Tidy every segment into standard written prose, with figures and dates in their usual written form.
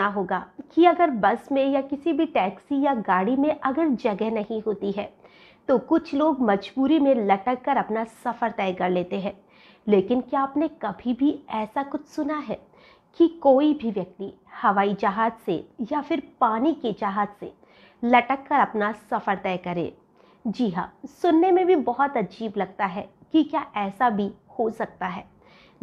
सुना होगा कि अगर बस में या किसी भी टैक्सी या गाड़ी में अगर जगह नहीं होती है तो कुछ लोग मजबूरी में लटक कर अपना सफ़र तय कर लेते हैं। लेकिन क्या आपने कभी भी ऐसा कुछ सुना है कि कोई भी व्यक्ति हवाई जहाज़ से या फिर पानी के जहाज़ से लटक कर अपना सफ़र तय करे? जी हाँ, सुनने में भी बहुत अजीब लगता है कि क्या ऐसा भी हो सकता है।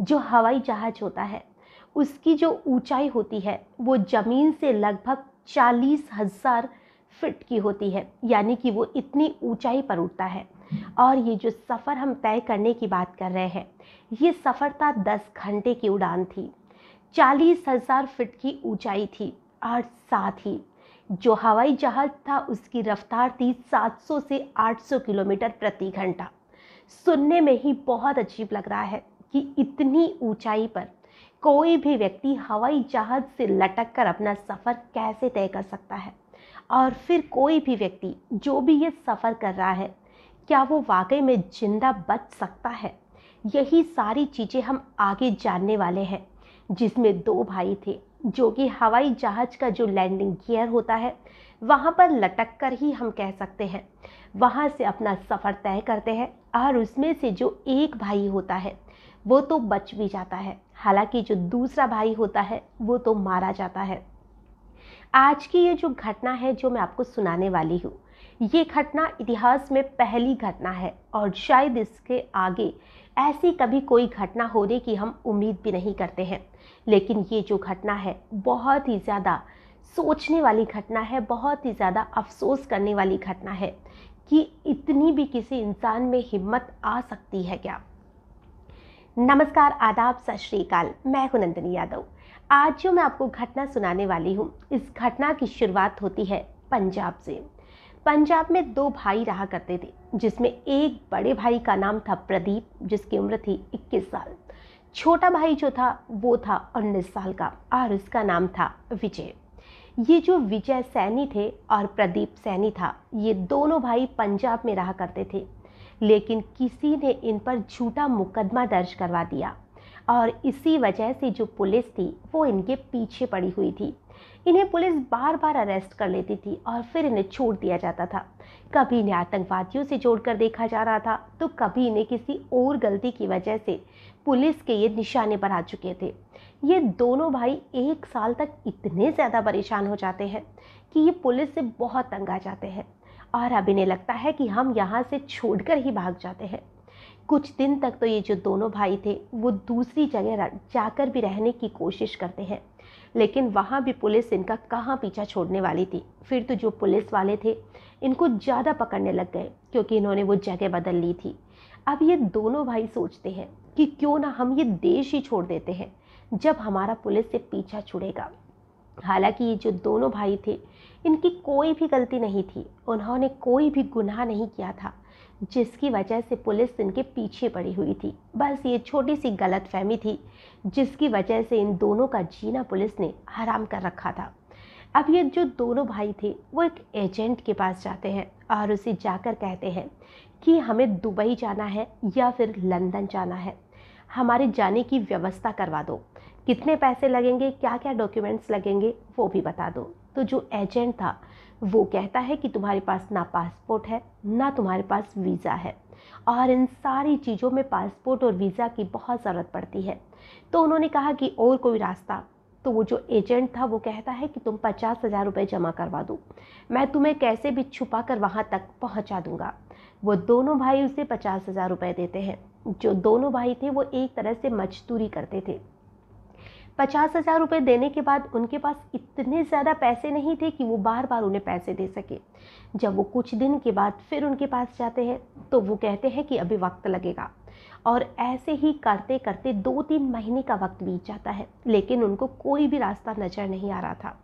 जो हवाई जहाज़ होता है उसकी जो ऊंचाई होती है वो ज़मीन से लगभग 40,000 फीट की होती है, यानी कि वो इतनी ऊंचाई पर उड़ता है। और ये जो सफ़र हम तय करने की बात कर रहे हैं, ये सफ़र था 10 घंटे की उड़ान थी, 40,000 फीट की ऊंचाई थी। और साथ ही जो हवाई जहाज़ था उसकी रफ्तार थी 700 से 800 किलोमीटर प्रति घंटा। सुनने में ही बहुत अजीब लग रहा है कि इतनी ऊंचाई पर कोई भी व्यक्ति हवाई जहाज से लटक कर अपना सफ़र कैसे तय कर सकता है। और फिर कोई भी व्यक्ति जो भी ये सफ़र कर रहा है, क्या वो वाकई में जिंदा बच सकता है? यही सारी चीज़ें हम आगे जानने वाले हैं, जिसमें दो भाई थे जो कि हवाई जहाज का जो लैंडिंग गियर होता है वहाँ पर लटक कर ही हम कह सकते हैं वहाँ से अपना सफ़र तय करते हैं। और उसमें से जो एक भाई होता है वो तो बच भी जाता है, हालांकि जो दूसरा भाई होता है वो तो मारा जाता है। आज की ये जो घटना है जो मैं आपको सुनाने वाली हूँ, ये घटना इतिहास में पहली घटना है और शायद इसके आगे ऐसी कभी कोई घटना होने की हम उम्मीद भी नहीं करते हैं। लेकिन ये जो घटना है बहुत ही ज़्यादा सोचने वाली घटना है, बहुत ही ज़्यादा अफसोस करने वाली घटना है कि इतनी भी किसी इंसान में हिम्मत आ सकती है क्या। नमस्कार, आदाब, सत श्री अकाल। मैं हूं नंदिनी यादव। आज जो मैं आपको घटना सुनाने वाली हूं, इस घटना की शुरुआत होती है पंजाब से। पंजाब में दो भाई रहा करते थे, जिसमें एक बड़े भाई का नाम था प्रदीप, जिसकी उम्र थी 21 साल। छोटा भाई जो था वो था 19 साल का और उसका नाम था विजय। ये जो विजय सैनी थे और प्रदीप सैनी था, ये दोनों भाई पंजाब में रहा करते थे। लेकिन किसी ने इन पर झूठा मुकदमा दर्ज करवा दिया और इसी वजह से जो पुलिस थी वो इनके पीछे पड़ी हुई थी। इन्हें पुलिस बार बार अरेस्ट कर लेती थी और फिर इन्हें छोड़ दिया जाता था। कभी इन्हें आतंकवादियों से जोड़कर देखा जा रहा था तो कभी इन्हें किसी और गलती की वजह से पुलिस के ये निशाने पर आ चुके थे। ये दोनों भाई 1 साल तक इतने ज़्यादा परेशान हो जाते हैं कि ये पुलिस से बहुत तंग आ जाते हैं और अब इन्हें लगता है कि हम यहाँ से छोड़कर ही भाग जाते हैं। कुछ दिन तक तो ये जो दोनों भाई थे वो दूसरी जगह जाकर भी रहने की कोशिश करते हैं, लेकिन वहाँ भी पुलिस इनका कहाँ पीछा छोड़ने वाली थी। फिर तो जो पुलिस वाले थे इनको ज़्यादा पकड़ने लग गए क्योंकि इन्होंने वो जगह बदल ली थी। अब ये दोनों भाई सोचते हैं कि क्यों ना हम ये देश ही छोड़ देते हैं जब हमारा पुलिस से पीछा छुड़ेगा। हालांकि ये जो दोनों भाई थे इनकी कोई भी गलती नहीं थी, उन्होंने कोई भी गुनाह नहीं किया था जिसकी वजह से पुलिस इनके पीछे पड़ी हुई थी। बस ये छोटी सी गलतफहमी थी जिसकी वजह से इन दोनों का जीना पुलिस ने हराम कर रखा था। अब ये जो दोनों भाई थे वो एक एजेंट के पास जाते हैं और उसे जाकर कहते हैं कि हमें दुबई जाना है या फिर लंदन जाना है, हमारे जाने की व्यवस्था करवा दो, कितने पैसे लगेंगे, क्या क्या डॉक्यूमेंट्स लगेंगे वो भी बता दो। तो जो एजेंट था वो कहता है कि तुम्हारे पास ना पासपोर्ट है ना तुम्हारे पास वीज़ा है और इन सारी चीज़ों में पासपोर्ट और वीज़ा की बहुत ज़रूरत पड़ती है। तो उन्होंने कहा कि और कोई रास्ता। तो वो जो एजेंट था वो कहता है कि तुम 50,000 रुपये जमा करवा दो, मैं तुम्हें कैसे भी छुपा कर वहाँ तक पहुँचा दूँगा। वो दोनों भाई उसे 50,000 रुपये देते हैं। जो दोनों भाई थे वो एक तरह से मजदूरी करते थे। 50,000 रुपये देने के बाद उनके पास इतने ज़्यादा पैसे नहीं थे कि वो बार बार उन्हें पैसे दे सके। जब वो कुछ दिन के बाद फिर उनके पास जाते हैं तो वो कहते हैं कि अभी वक्त लगेगा और ऐसे ही करते करते 2-3 महीने का वक्त बीत जाता है, लेकिन उनको कोई भी रास्ता नज़र नहीं आ रहा था।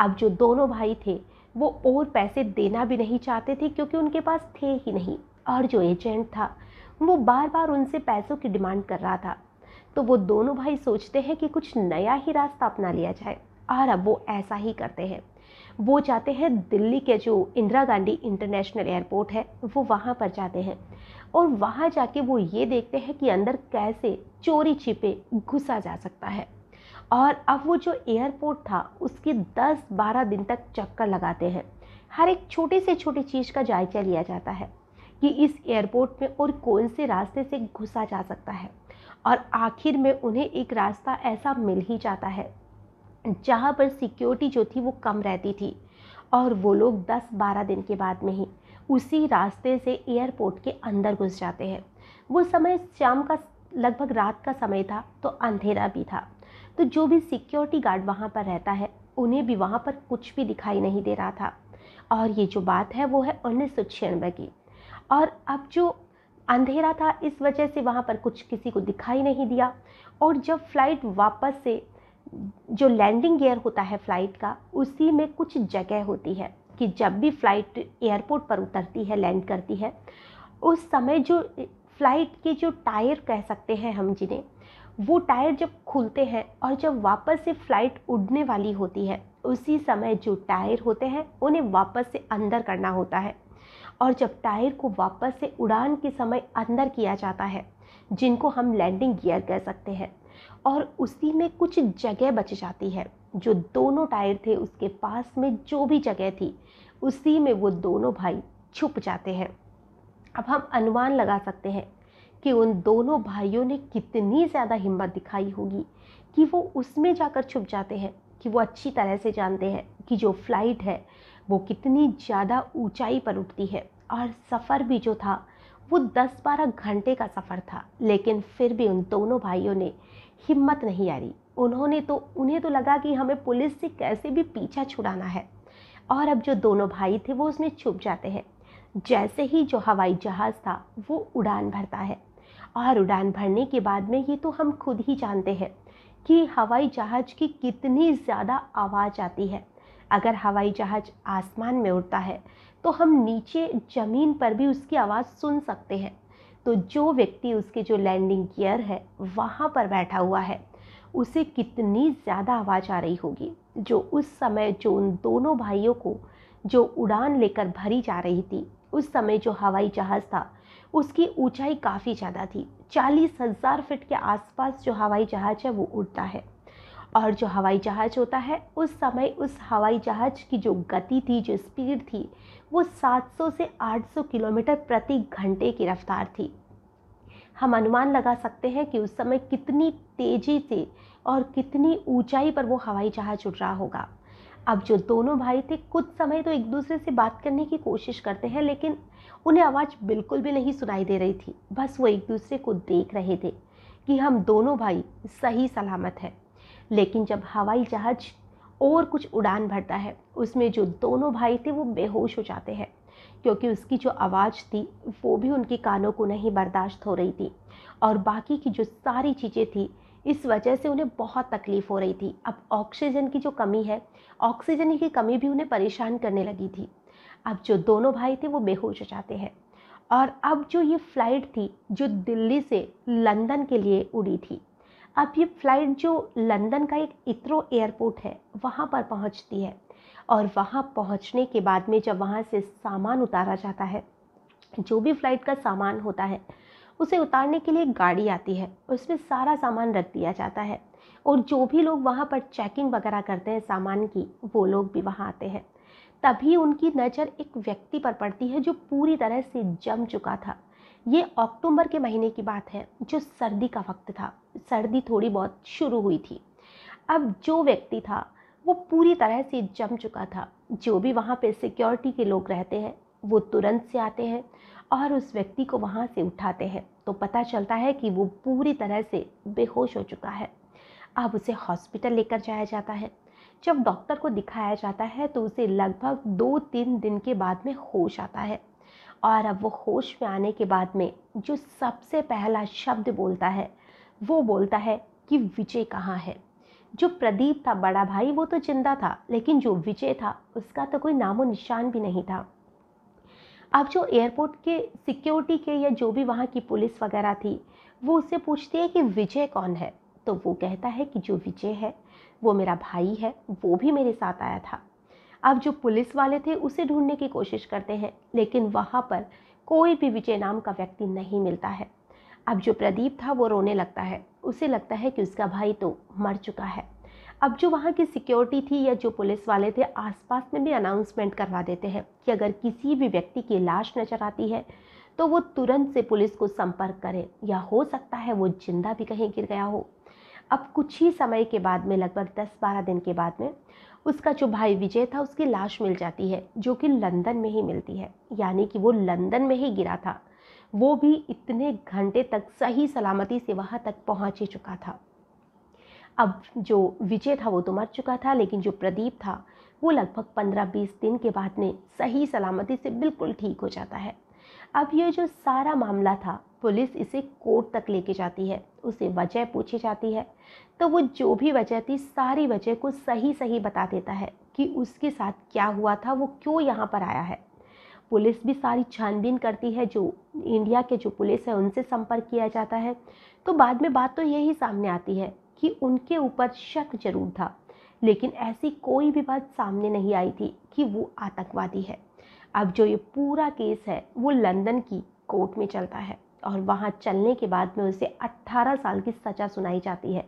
अब जो दोनों भाई थे वो और पैसे देना भी नहीं चाहते थे क्योंकि उनके पास थे ही नहीं, और जो एजेंट था वो बार बार उनसे पैसों की डिमांड कर रहा था। तो वो दोनों भाई सोचते हैं कि कुछ नया ही रास्ता अपना लिया जाए और अब वो ऐसा ही करते हैं। वो जाते हैं दिल्ली के जो इंदिरा गांधी इंटरनेशनल एयरपोर्ट है वो वहाँ पर जाते हैं और वहाँ जाके वो ये देखते हैं कि अंदर कैसे चोरी छिपे घुसा जा सकता है। और अब वो जो एयरपोर्ट था उसके 10-12 दिन तक चक्कर लगाते हैं। हर एक छोटे से छोटी चीज़ का जायजा लिया जाता है कि इस एयरपोर्ट में और कौन से रास्ते से घुसा जा सकता है। और आखिर में उन्हें एक रास्ता ऐसा मिल ही जाता है जहाँ पर सिक्योरिटी जो थी वो कम रहती थी, और वो लोग 10-12 दिन के बाद में ही उसी रास्ते से एयरपोर्ट के अंदर घुस जाते हैं। वो समय शाम का, लगभग रात का समय था, तो अंधेरा भी था। तो जो भी सिक्योरिटी गार्ड वहाँ पर रहता है उन्हें भी वहाँ पर कुछ भी दिखाई नहीं दे रहा था। और ये जो बात है वो है 1996 की। और अब जो अंधेरा था इस वजह से वहाँ पर कुछ किसी को दिखाई नहीं दिया। और जब फ्लाइट वापस से, जो लैंडिंग गियर होता है फ़्लाइट का, उसी में कुछ जगह होती है कि जब भी फ़्लाइट एयरपोर्ट पर उतरती है, लैंड करती है, उस समय जो फ़्लाइट के जो टायर कह सकते हैं हम जिन्हें, वो टायर जब खुलते हैं और जब वापस से फ़्लाइट उड़ने वाली होती है, उसी समय जो टायर होते हैं उन्हें वापस से अंदर करना होता है। और जब टायर को वापस से उड़ान के समय अंदर किया जाता है, जिनको हम लैंडिंग गियर कह सकते हैं, और उसी में कुछ जगह बच जाती है। जो दोनों टायर थे उसके पास में जो भी जगह थी, उसी में वो दोनों भाई छुप जाते हैं। अब हम अनुमान लगा सकते हैं कि उन दोनों भाइयों ने कितनी ज़्यादा हिम्मत दिखाई होगी कि वो उसमें जाकर छुप जाते हैं, कि वो अच्छी तरह से जानते हैं कि जो फ्लाइट है वो कितनी ज़्यादा ऊंचाई पर उठती है। और सफ़र भी जो था वो 10-12 घंटे का सफ़र था, लेकिन फिर भी उन दोनों भाइयों ने हिम्मत नहीं हारी। उन्हें तो लगा कि हमें पुलिस से कैसे भी पीछा छुड़ाना है। और अब जो दोनों भाई थे वो उसमें छुप जाते हैं। जैसे ही जो हवाई जहाज़ था वो उड़ान भरता है, और उड़ान भरने के बाद में ये तो हम खुद ही जानते हैं कि हवाई जहाज़ की कितनी ज़्यादा आवाज़ आती है। अगर हवाई जहाज़ आसमान में उड़ता है तो हम नीचे ज़मीन पर भी उसकी आवाज़ सुन सकते हैं। तो जो व्यक्ति उसके जो लैंडिंग गियर है वहाँ पर बैठा हुआ है, उसे कितनी ज़्यादा आवाज़ आ रही होगी। जो उस समय जो उन दोनों भाइयों को जो उड़ान लेकर भरी जा रही थी, उस समय जो हवाई जहाज़ था उसकी ऊंचाई काफ़ी ज़्यादा थी। 40,000 फीट के आसपास जो हवाई जहाज़ है वो उड़ता है। और जो हवाई जहाज़ होता है उस समय उस हवाई जहाज़ की जो गति थी, जो स्पीड थी, वो 700 से 800 किलोमीटर प्रति घंटे की रफ्तार थी। हम अनुमान लगा सकते हैं कि उस समय कितनी तेज़ी से और कितनी ऊंचाई पर वो हवाई जहाज़ उड़ रहा होगा। अब जो दोनों भाई थे कुछ समय तो एक दूसरे से बात करने की कोशिश करते हैं, लेकिन उन्हें आवाज़ बिल्कुल भी नहीं सुनाई दे रही थी। बस वो एक दूसरे को देख रहे थे कि हम दोनों भाई सही सलामत हैं। लेकिन जब हवाई जहाज़ और कुछ उड़ान भरता है, उसमें जो दोनों भाई थे वो बेहोश हो जाते हैं, क्योंकि उसकी जो आवाज़ थी वो भी उनके कानों को नहीं बर्दाश्त हो रही थी। और बाकी की जो सारी चीज़ें थी, इस वजह से उन्हें बहुत तकलीफ़ हो रही थी। अब ऑक्सीजन की जो कमी है, ऑक्सीजन की कमी भी उन्हें परेशान करने लगी थी। अब जो दोनों भाई थे वो बेहोश हो जाते हैं। और अब जो ये फ़्लाइट थी जो दिल्ली से लंदन के लिए उड़ी थी, अब ये फ़्लाइट जो लंदन का एक इथरो एयरपोर्ट है वहाँ पर पहुँचती है। और वहाँ पहुँचने के बाद में जब वहाँ से सामान उतारा जाता है, जो भी फ़्लाइट का सामान होता है उसे उतारने के लिए गाड़ी आती है, उसमें सारा सामान रख दिया जाता है। और जो भी लोग वहाँ पर चेकिंग वगैरह करते हैं सामान की, वो लोग भी वहाँ आते हैं। तभी उनकी नज़र एक व्यक्ति पर पड़ती है जो पूरी तरह से जम चुका था। ये अक्टूबर के महीने की बात है, जो सर्दी का वक्त था। सर्दी थोड़ी बहुत शुरू हुई थी। अब जो व्यक्ति था वो पूरी तरह से जम चुका था। जो भी वहाँ पे सिक्योरिटी के लोग रहते हैं वो तुरंत से आते हैं और उस व्यक्ति को वहाँ से उठाते हैं। तो पता चलता है कि वो पूरी तरह से बेहोश हो चुका है। अब उसे हॉस्पिटल लेकर जाया जाता है। जब डॉक्टर को दिखाया जाता है तो उसे लगभग 2-3 दिन के बाद में होश आता है। और अब वो होश में आने के बाद में जो सबसे पहला शब्द बोलता है वो बोलता है कि विजय कहाँ है। जो प्रदीप था बड़ा भाई वो तो जिंदा था, लेकिन जो विजय था उसका तो कोई नामो निशान भी नहीं था। अब जो एयरपोर्ट के सिक्योरिटी के या जो भी वहाँ की पुलिस वगैरह थी वो उससे पूछती है कि विजय कौन है। तो वो कहता है कि जो विजय है वो मेरा भाई है, वो भी मेरे साथ आया था। अब जो पुलिस वाले थे उसे ढूंढने की कोशिश करते हैं, लेकिन वहाँ पर कोई भी विजय नाम का व्यक्ति नहीं मिलता है। अब जो प्रदीप था वो रोने लगता है। उसे लगता है कि उसका भाई तो मर चुका है। अब जो वहाँ की सिक्योरिटी थी या जो पुलिस वाले थे आसपास में भी अनाउंसमेंट करवा देते हैं कि अगर किसी भी व्यक्ति की लाश नजर आती है तो वो तुरंत से पुलिस को संपर्क करे, या हो सकता है वो जिंदा भी कहीं गिर गया हो। अब कुछ ही समय के बाद में, लगभग 10-12 दिन के बाद में, उसका जो भाई विजय था उसकी लाश मिल जाती है, जो कि लंदन में ही मिलती है। यानी कि वो लंदन में ही गिरा था, वो भी इतने घंटे तक सही सलामती से वहाँ तक पहुँच ही चुका था। अब जो विजय था वो तो मर चुका था, लेकिन जो प्रदीप था वो लगभग 15-20 दिन के बाद में सही सलामती से बिल्कुल ठीक हो जाता है। अब ये जो सारा मामला था, पुलिस इसे कोर्ट तक लेके जाती है, उसे वजह पूछी जाती है, तो वो जो भी वजह थी सारी वजह को सही सही बता देता है कि उसके साथ क्या हुआ था, वो क्यों यहाँ पर आया है। पुलिस भी सारी छानबीन करती है, जो इंडिया के जो पुलिस है उनसे संपर्क किया जाता है। तो बाद में बात तो यही सामने आती है कि उनके ऊपर शक जरूर था, लेकिन ऐसी कोई भी बात सामने नहीं आई थी कि वो आतंकवादी है। अब जो ये पूरा केस है वो लंदन की कोर्ट में चलता है, और वहाँ चलने के बाद में उसे 18 साल की सज़ा सुनाई जाती है।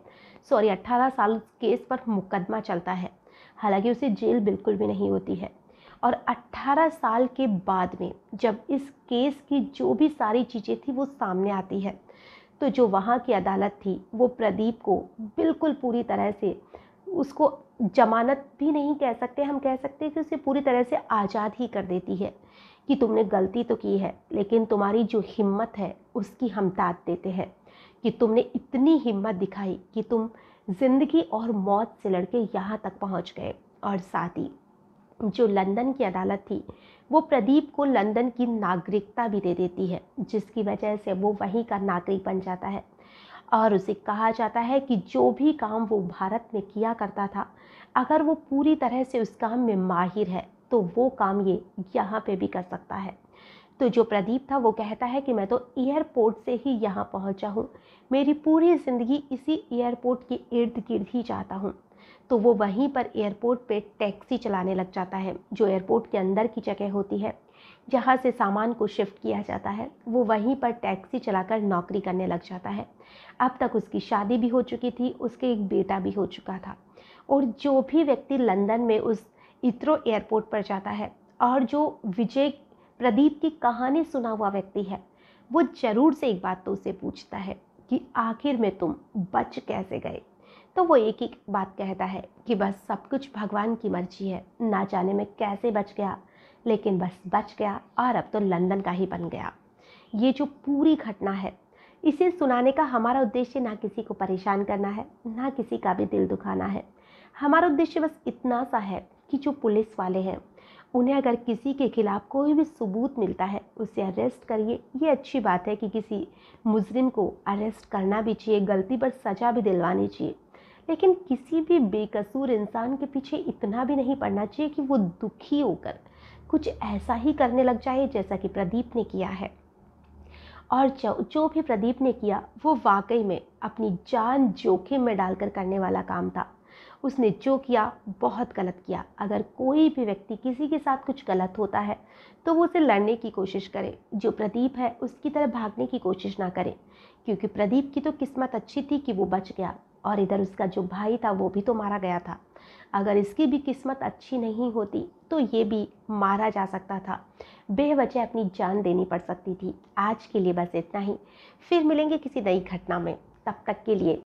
18 साल केस पर मुकदमा चलता है, हालांकि उसे जेल बिल्कुल भी नहीं होती है। और 18 साल के बाद में जब इस केस की जो भी सारी चीज़ें थी वो सामने आती है, तो जो वहाँ की अदालत थी वो प्रदीप को बिल्कुल पूरी तरह से, उसको जमानत भी नहीं कह सकते, हम कह सकते हैं कि उसे पूरी तरह से आज़ाद ही कर देती है कि तुमने गलती तो की है, लेकिन तुम्हारी जो हिम्मत है उसकी हम दाद देते हैं कि तुमने इतनी हिम्मत दिखाई कि तुम ज़िंदगी और मौत से लड़के यहाँ तक पहुँच गए। और साथ ही जो लंदन की अदालत थी वो प्रदीप को लंदन की नागरिकता भी दे देती है, जिसकी वजह से वो वहीं का नागरिक बन जाता है। और उसे कहा जाता है कि जो भी काम वो भारत में किया करता था, अगर वो पूरी तरह से उस काम में माहिर है तो वो काम ये यहाँ पे भी कर सकता है। तो जो प्रदीप था वो कहता है कि मैं तो एयरपोर्ट से ही यहाँ पहुँचा हूँ, मेरी पूरी ज़िंदगी इसी एयरपोर्ट के इर्द गिर्द ही जाता हूँ। तो वो वहीं पर एयरपोर्ट पे टैक्सी चलाने लग जाता है, जो एयरपोर्ट के अंदर की जगह होती है जहाँ से सामान को शिफ्ट किया जाता है, वो वहीं पर टैक्सी चलाकर नौकरी करने लग जाता है। अब तक उसकी शादी भी हो चुकी थी, उसके एक बेटा भी हो चुका था। और जो भी व्यक्ति लंदन में उस इथ्रो एयरपोर्ट पर जाता है और जो विजय प्रदीप की कहानी सुना हुआ व्यक्ति है, वो जरूर से एक बात तो उसे पूछता है कि आखिर में तुम बच कैसे गए। तो वो एक ही बात कहता है कि बस सब कुछ भगवान की मर्जी है, ना जाने मैं कैसे बच गया, लेकिन बस बच गया और अब तो लंदन का ही बन गया। ये जो पूरी घटना है, इसे सुनाने का हमारा उद्देश्य ना किसी को परेशान करना है, ना किसी का भी दिल दुखाना है। हमारा उद्देश्य बस इतना सा है कि जो पुलिस वाले हैं उन्हें अगर किसी के खिलाफ कोई भी सबूत मिलता है उसे अरेस्ट करिए। ये अच्छी बात है कि किसी मुजरिम को अरेस्ट करना भी चाहिए, गलती पर सज़ा भी दिलवानी चाहिए, लेकिन किसी भी बेकसूर इंसान के पीछे इतना भी नहीं पड़ना चाहिए कि वो दुखी होकर कुछ ऐसा ही करने लग जाए जैसा कि प्रदीप ने किया है। और जो भी प्रदीप ने किया वो वाकई में अपनी जान जोखिम में डालकर करने वाला काम था। उसने जो किया बहुत गलत किया। अगर कोई भी व्यक्ति किसी के साथ कुछ गलत होता है तो वो उसे लड़ने की कोशिश करे, जो प्रदीप है उसकी तरह भागने की कोशिश ना करे, क्योंकि प्रदीप की तो किस्मत अच्छी थी कि वो बच गया, और इधर उसका जो भाई था वो भी तो मारा गया था। अगर इसकी भी किस्मत अच्छी नहीं होती तो ये भी मारा जा सकता था, बेवजह अपनी जान देनी पड़ सकती थी। आज के लिए बस इतना ही, फिर मिलेंगे किसी नई घटना में। तब तक के लिए